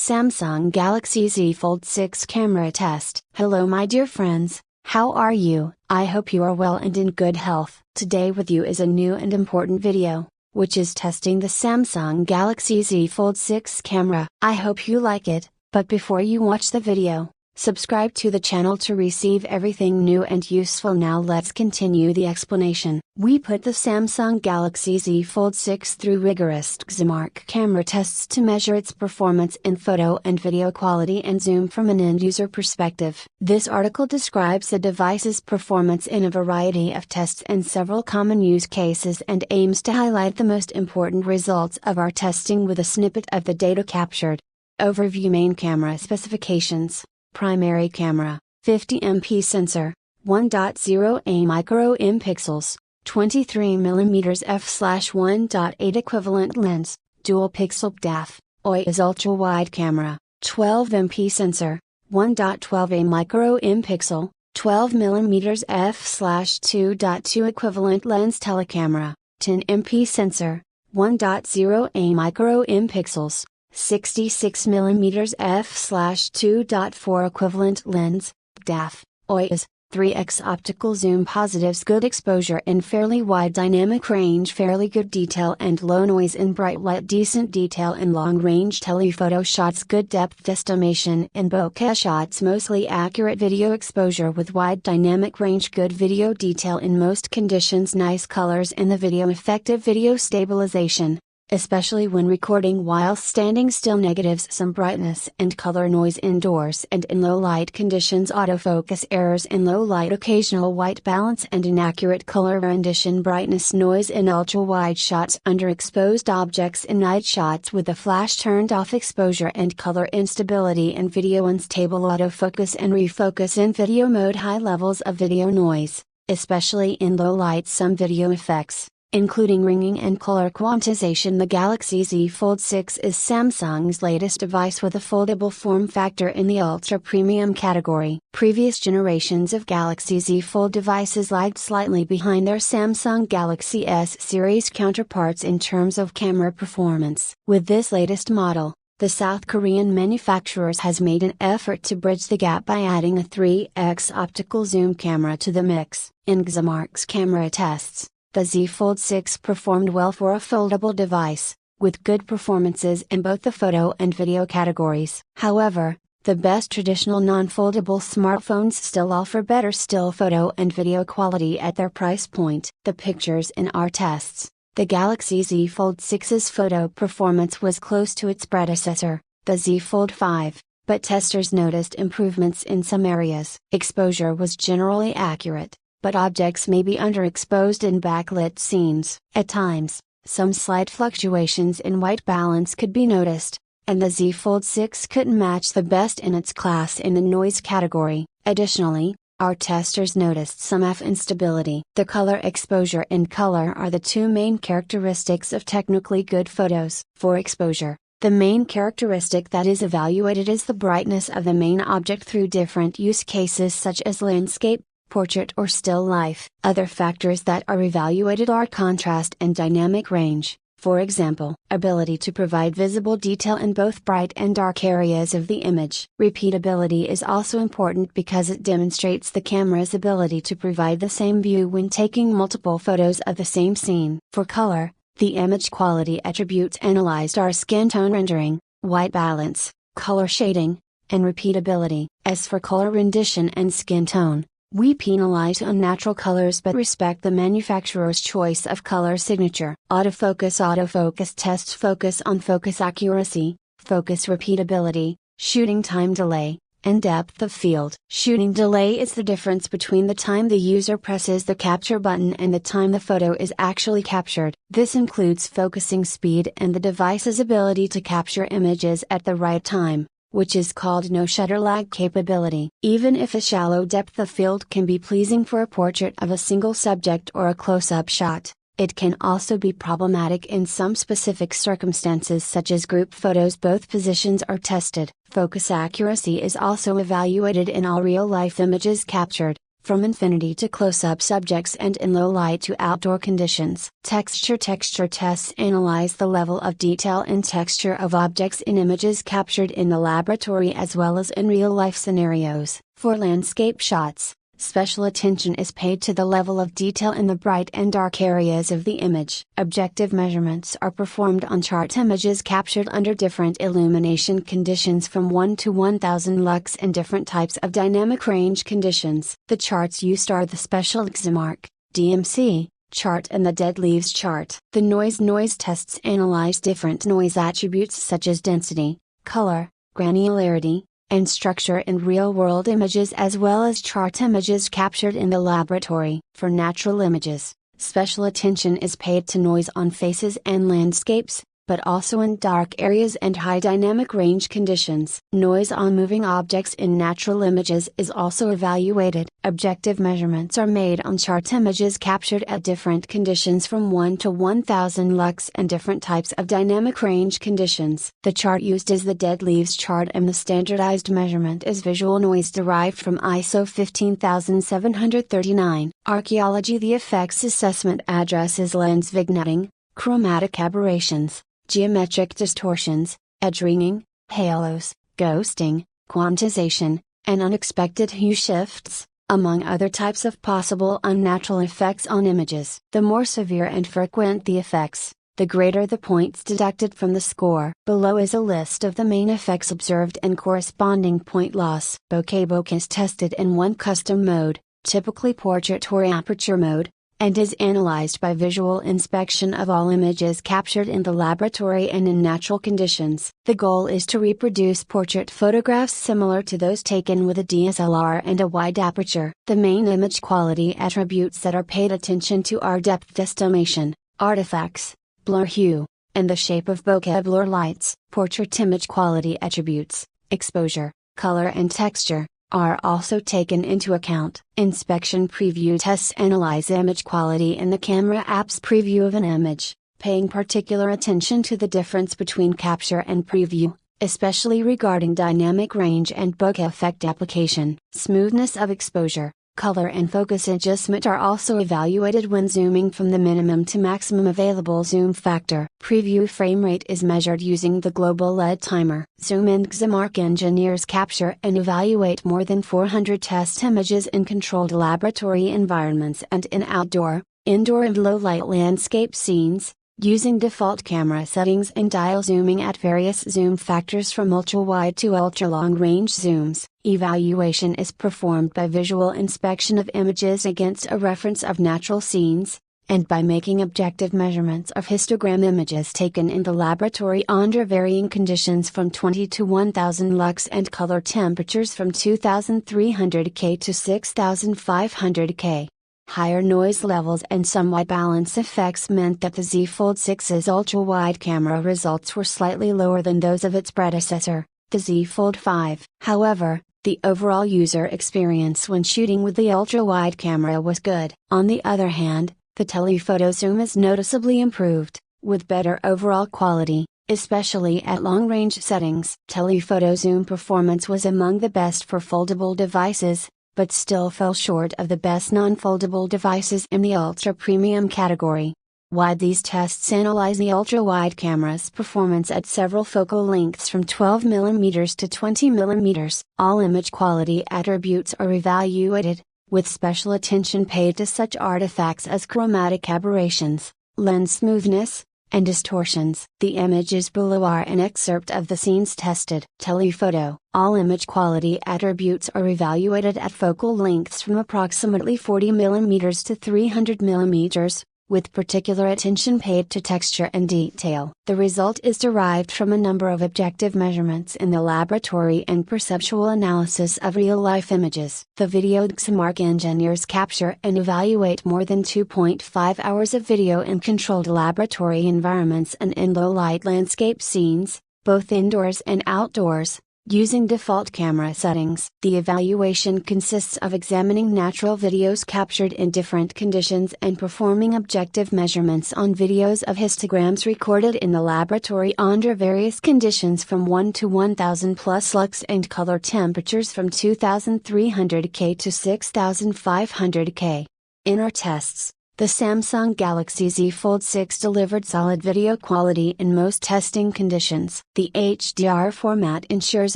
Samsung Galaxy Z Fold 6 camera test. Hello my dear friends, how are you? I hope you are well and in good health. Today with you is a new and important video, which is testing the Samsung Galaxy Z Fold 6 camera. I hope you like it, but before you watch the video, subscribe to the channel to receive everything new and useful. Now let's continue the explanation. We put the Samsung Galaxy Z Fold 6 through rigorous XMark camera tests to measure its performance in photo and video quality and zoom from an end-user perspective. This article describes the device's performance in a variety of tests and several common use cases and aims to highlight the most important results of our testing with a snippet of the data captured. Overview. Main camera specifications. Primary camera, 50MP sensor, 1.0 micro pixels, 23mm f/1.8 equivalent lens, dual pixel DAF, OIS ultra-wide camera, 12MP sensor, 1.12 micro pixel, 12mm f/2.2 equivalent lens telecamera, 10MP sensor, 1.0 micro pixels, 66mm f/2.4 equivalent lens, DAF, OIS, 3x optical zoom. Positives: good exposure in fairly wide dynamic range, fairly good detail and low noise in bright light, decent detail in long range telephoto shots, good depth estimation in bokeh shots, mostly accurate video exposure with wide dynamic range, good video detail in most conditions, nice colors in the video, effective video stabilization, especially when recording while standing still, negatives: some brightness and color noise indoors and in low light conditions, autofocus errors in low light, occasional white balance and inaccurate color rendition, brightness noise in ultra wide shots, underexposed objects in night shots with the flash turned off, exposure and color instability in video, unstable autofocus and refocus in video mode, high levels of video noise, especially in low light, some video effects, including ringing and color quantization. The Galaxy Z Fold 6 is Samsung's latest device with a foldable form factor in the ultra-premium category. Previous generations of Galaxy Z Fold devices lagged slightly behind their Samsung Galaxy S series counterparts in terms of camera performance. With this latest model, the South Korean manufacturer has made an effort to bridge the gap by adding a 3x optical zoom camera to the mix. In XMark's camera tests, the Z Fold 6 performed well for a foldable device, with good performances in both the photo and video categories. However, the best traditional non-foldable smartphones still offer better still photo and video quality at their price point. The pictures in our tests. The Galaxy Z Fold 6's photo performance was close to its predecessor, the Z Fold 5, but testers noticed improvements in some areas. Exposure was generally accurate, but objects may be underexposed in backlit scenes. At times, some slight fluctuations in white balance could be noticed, and the Z Fold 6 couldn't match the best in its class in the noise category. Additionally, our testers noticed some instability. The color exposure and color are the two main characteristics of technically good photos. For exposure, the main characteristic that is evaluated is the brightness of the main object through different use cases such as landscape, portrait or still life. Other factors that are evaluated are contrast and dynamic range, for example, ability to provide visible detail in both bright and dark areas of the image. Repeatability is also important because it demonstrates the camera's ability to provide the same view when taking multiple photos of the same scene. For color, the image quality attributes analyzed are skin tone rendering, white balance, color shading, and repeatability. As for color rendition and skin tone, we penalize unnatural colors but respect the manufacturer's choice of color signature. Autofocus tests focus on focus accuracy, focus repeatability, shooting time delay, and depth of field. Shooting delay is the difference between the time the user presses the capture button and the time the photo is actually captured. This includes focusing speed and the device's ability to capture images at the right time, which is called no shutter lag capability. Even if a shallow depth of field can be pleasing for a portrait of a single subject or a close-up shot, it can also be problematic in some specific circumstances such as group photos. Both positions are tested. Focus accuracy is also evaluated in all real-life images captured, from infinity to close-up subjects and in low light to outdoor conditions. Texture tests analyze the level of detail and texture of objects in images captured in the laboratory as well as in real-life scenarios. For landscape shots, special attention is paid to the level of detail in the bright and dark areas of the image. Objective measurements are performed on chart images captured under different illumination conditions from 1 to 1000 lux and different types of dynamic range conditions. The charts used are the Special Xmark, DMC, chart and the Dead Leaves chart. The noise tests analyze different noise attributes such as density, color, granularity, and structure in real-world images as well as chart images captured in the laboratory. For natural images, special attention is paid to noise on faces and landscapes, but also in dark areas and high dynamic range conditions. Noise on moving objects in natural images is also evaluated. Objective measurements are made on chart images captured at different conditions from 1 to 1000 lux and different types of dynamic range conditions. The chart used is the Dead Leaves chart and the standardized measurement is visual noise derived from ISO 15739. Archaeology. The effects assessment addresses lens vignetting, chromatic aberrations, geometric distortions, edge ringing, halos, ghosting, quantization, and unexpected hue shifts, among other types of possible unnatural effects on images. The more severe and frequent the effects, the greater the points deducted from the score. Below is a list of the main effects observed and corresponding point loss. Bokeh is tested in one custom mode, typically portrait or aperture mode, and is analyzed by visual inspection of all images captured in the laboratory and in natural conditions. The goal is to reproduce portrait photographs similar to those taken with a DSLR and a wide aperture. The main image quality attributes that are paid attention to are depth estimation, artifacts, blur hue, and the shape of bokeh blur lights. Portrait image quality attributes, exposure, color and texture, are also taken into account. Inspection preview tests analyze image quality in the camera app's preview of an image, paying particular attention to the difference between capture and preview, especially regarding dynamic range and bokeh effect application. Smoothness of exposure, color and focus adjustment are also evaluated when zooming from the minimum to maximum available zoom factor. Preview frame rate is measured using the global LED timer. Zoom in. Xmark engineers capture and evaluate more than 400 test images in controlled laboratory environments and in outdoor, indoor and low-light landscape scenes, using default camera settings and dial zooming at various zoom factors from ultra-wide to ultra-long range zooms. Evaluation is performed by visual inspection of images against a reference of natural scenes, and by making objective measurements of histogram images taken in the laboratory under varying conditions from 20 to 1000 lux and color temperatures from 2300 K to 6500 K. Higher noise levels and some white balance effects meant that the Z Fold6's ultra-wide camera results were slightly lower than those of its predecessor, the Z Fold 5. However, the overall user experience when shooting with the ultra-wide camera was good. On the other hand, the telephoto zoom is noticeably improved, with better overall quality, especially at long-range settings. Telephoto zoom performance was among the best for foldable devices, but still fell short of the best non-foldable devices in the ultra-premium category. Wide. These tests analyze the ultra-wide camera's performance at several focal lengths from 12mm to 20mm. All image quality attributes are evaluated, with special attention paid to such artifacts as chromatic aberrations, lens smoothness, and distortions. The images below are an excerpt of the scenes tested. Telephoto. All image quality attributes are evaluated at focal lengths from approximately 40mm to 300mm, with particular attention paid to texture and detail. The result is derived from a number of objective measurements in the laboratory and perceptual analysis of real-life images. The video. Xmark engineers capture and evaluate more than 2.5 hours of video in controlled laboratory environments and in low-light landscape scenes, both indoors and outdoors, Using default camera settings. The evaluation consists of examining natural videos captured in different conditions and performing objective measurements on videos of histograms recorded in the laboratory under various conditions from 1 to 1000 plus lux and color temperatures from 2300 K to 6500 K. In our tests, the Samsung Galaxy Z Fold 6 delivered solid video quality in most testing conditions. The HDR format ensures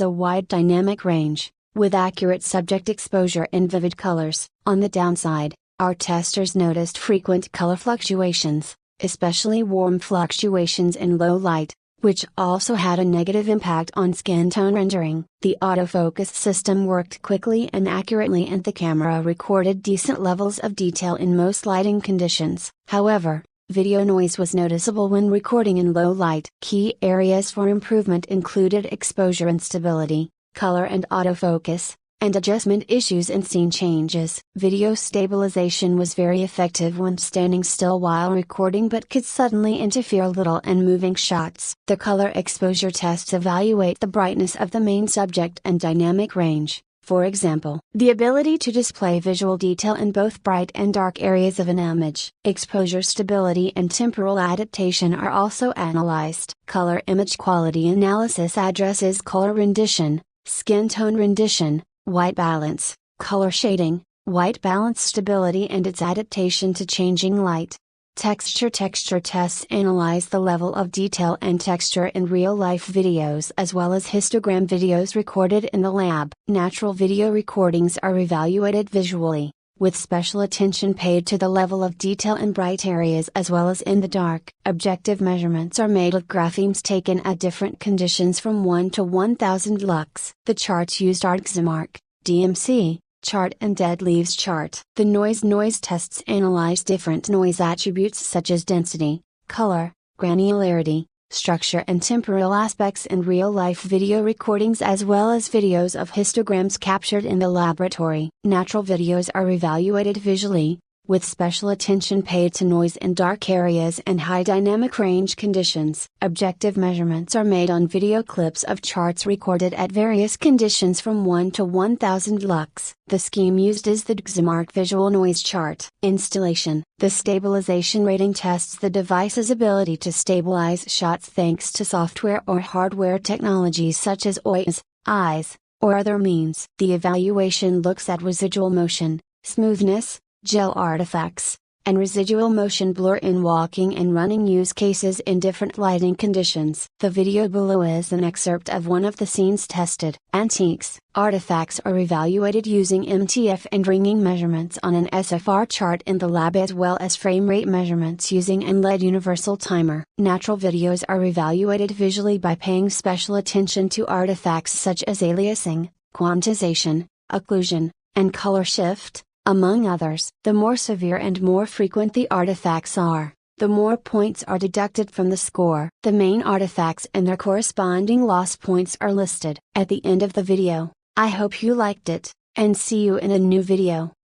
a wide dynamic range, with accurate subject exposure and vivid colors. On the downside, our testers noticed frequent color fluctuations, especially warm fluctuations in low light, which also had a negative impact on skin tone rendering. The autofocus system worked quickly and accurately and the camera recorded decent levels of detail in most lighting conditions. However, video noise was noticeable when recording in low light. Key areas for improvement included exposure instability, color and autofocus, and adjustment issues and scene changes. Video stabilization was very effective when standing still while recording but could suddenly interfere a little in moving shots. The color exposure tests evaluate the brightness of the main subject and dynamic range. For example, the ability to display visual detail in both bright and dark areas of an image. Exposure stability and temporal adaptation are also analyzed. Color image quality analysis addresses color rendition, skin tone rendition, white balance, color shading, white balance stability and its adaptation to changing light. Texture tests analyze the level of detail and texture in real-life videos as well as histogram videos recorded in the lab. Natural video recordings are evaluated visually, with special attention paid to the level of detail in bright areas as well as in the dark. Objective measurements are made of graphemes taken at different conditions from 1 to 1000 lux. The charts used are Xmark, DMC, chart and dead leaves chart. The noise tests analyze different noise attributes such as density, color, granularity, structure and temporal aspects in real-life video recordings as well as videos of histograms captured in the laboratory. Natural videos are evaluated visually, with special attention paid to noise in dark areas and high dynamic range conditions. Objective measurements are made on video clips of charts recorded at various conditions from 1 to 1000 lux. The scheme used is the Xmark Visual Noise Chart. Installation. The stabilization rating tests the device's ability to stabilize shots thanks to software or hardware technologies such as OIS, eyes, or other means. The evaluation looks at residual motion, smoothness, gel artifacts, and residual motion blur in walking and running use cases in different lighting conditions. The video below is an excerpt of one of the scenes tested. Antiques. Artifacts are evaluated using MTF and ringing measurements on an SFR chart in the lab as well as frame rate measurements using an LED universal timer. Natural videos are evaluated visually by paying special attention to artifacts such as aliasing, quantization, occlusion, and color shift, among others. The more severe and more frequent the artifacts are, the more points are deducted from the score. The main artifacts and their corresponding loss points are listed at the end of the video. I hope you liked it, and see you in a new video.